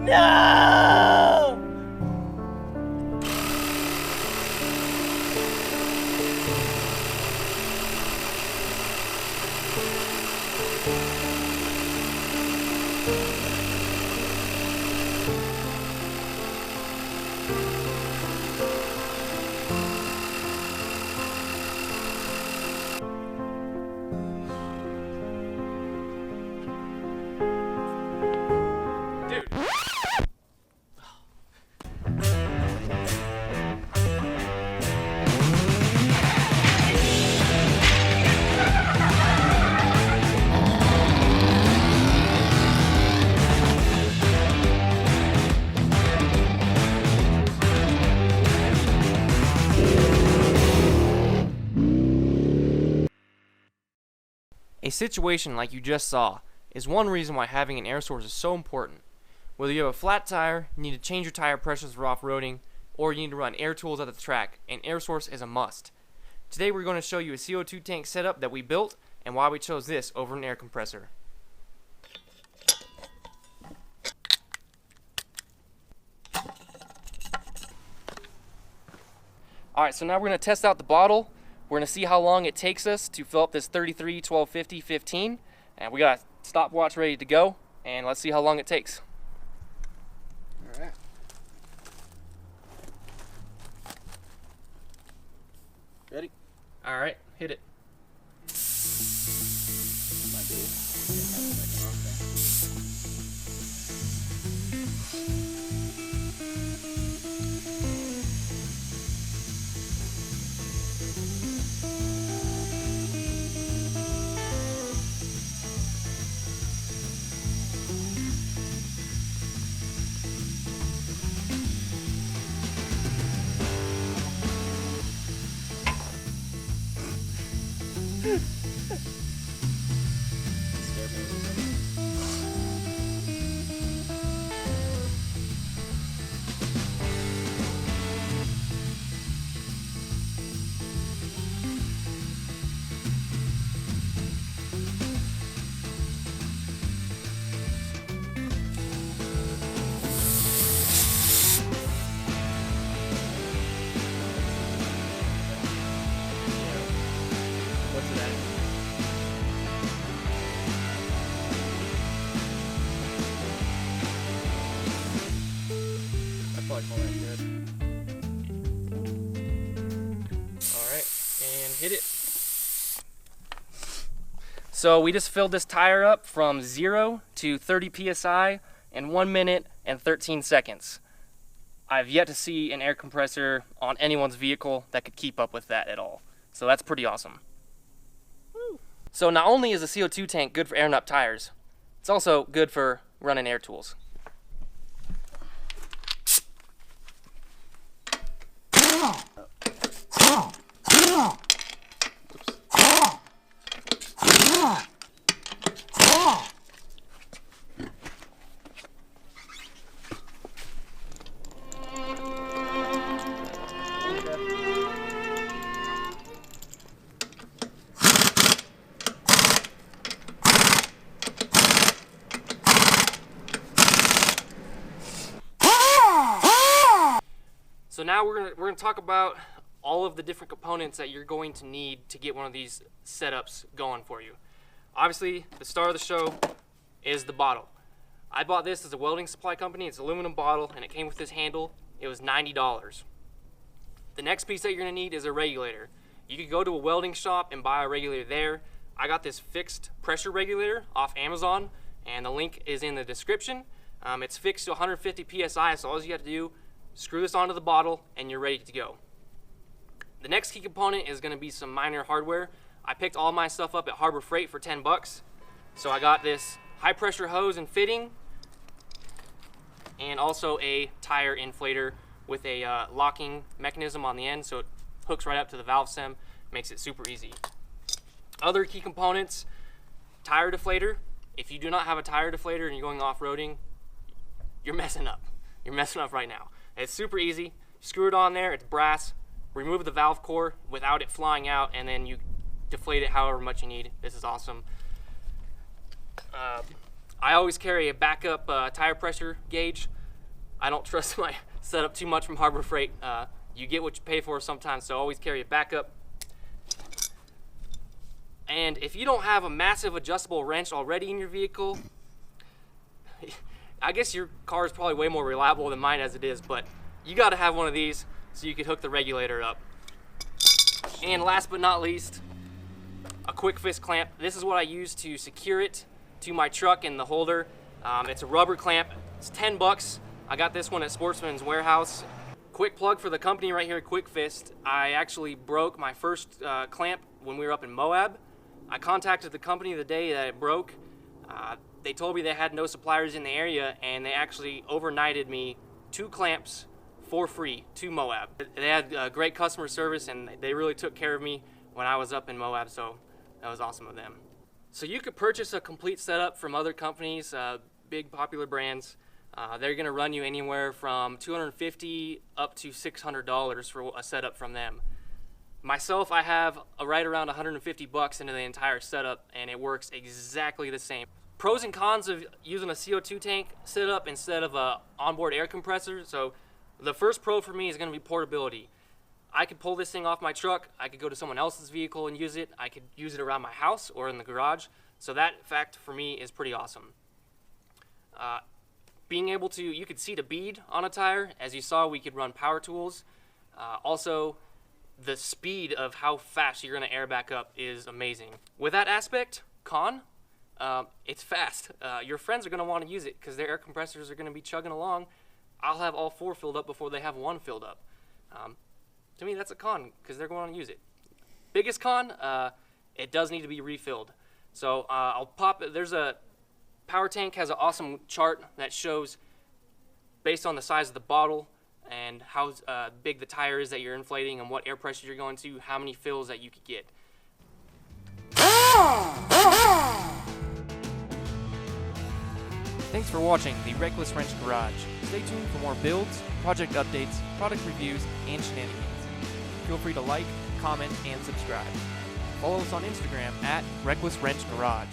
No! A situation like you just saw is one reason why having an air source is so important. Whether you have a flat tire, you need to change your tire pressures for off-roading, or you need to run air tools at the track, an air source is a must. Today we're going to show you a CO2 tank setup that we built and why we chose this over an air compressor. Alright, so now we're going to test out the bottle. We're going to see how long it takes us to fill up this 33, 12, 50, 15. And we got a stopwatch ready to go. And let's see how long it takes. Alright. Ready? Alright, hit it. What's it at? I probably call that good. Alright, and hit it. So we just filled this tire up from 0 to 30 psi in 1 minute and 13 seconds. I've yet to see an air compressor on anyone's vehicle that could keep up with that at all. So that's pretty awesome. So not only is a CO2 tank good for airing up tires, it's also good for running air tools. So now we're gonna talk about all of the different components that you're going to need to get one of these setups going for you. Obviously, the star of the show is the bottle. I bought this as a welding supply company. It's an aluminum bottle, and it came with this handle. It was $90. The next piece that you're gonna need is a regulator. You could go to a welding shop and buy a regulator there. I got this fixed pressure regulator off Amazon, and the link is in the description. It's fixed to 150 psi, so all you have to do, screw this onto the bottle, and you're ready to go. The next key component is going to be some minor hardware. I picked all my stuff up at Harbor Freight for 10 bucks. So I got this high pressure hose and fitting, and also a tire inflator with a locking mechanism on the end, so it hooks right up to the valve stem, makes it super easy. Other key components, tire deflator. If you do not have a tire deflator and you're going off-roading, you're messing up. You're messing up right now. It's super easy. Screw it on there, it's brass. Remove the valve core without it flying out, and then you deflate it however much you need. This is awesome. I always carry a backup tire pressure gauge. I don't trust my setup too much from Harbor Freight. You get what you pay for sometimes, so always carry a backup. And if you don't have a massive adjustable wrench already in your vehicle, I guess your car is probably way more reliable than mine as it is, but you got to have one of these so you can hook the regulator up. And last but not least, a quick fist clamp. This is what I use to secure it to my truck and the holder. It's a rubber clamp. It's 10 bucks. I got this one at Sportsman's Warehouse. Quick plug for the company right here, Quick Fist. I actually broke my first clamp when we were up in Moab. I contacted the company the day that it broke. They told me they had no suppliers in the area, and they actually overnighted me 2 clamps for free to Moab. They had great customer service, and they really took care of me when I was up in Moab, so that was awesome of them. So you could purchase a complete setup from other companies, big popular brands. They're gonna run you anywhere from $250 up to $600 for a setup from them. Myself, I have right around 150 bucks into the entire setup, and it works exactly the same. Pros and cons of using a CO2 tank setup instead of a onboard air compressor. So the first pro for me is going to be portability. I could pull this thing off my truck. I could go to someone else's vehicle and use it. I could use it around my house or in the garage. So that fact for me is pretty awesome. Being able to, you could seat a bead on a tire. As you saw, we could run power tools. Also, the speed of how fast you're going to air back up is amazing. With that aspect, con, it's fast. Your friends are going to want to use it because their air compressors are going to be chugging along. I'll have all 4 filled up before they have 1 filled up. To me, that's a con because they're going to use it. Biggest con, it does need to be refilled. So I'll pop it. There's a Power Tank has an awesome chart that shows based on the size of the bottle and how big the tire is that you're inflating and what air pressure you're going to, how many fills that you could get. Thanks for watching the Reckless Wrench Garage. Stay tuned for more builds, project updates, product reviews, and shenanigans. Feel free to like, comment, and subscribe. Follow us on Instagram at RecklessWrenchGarage.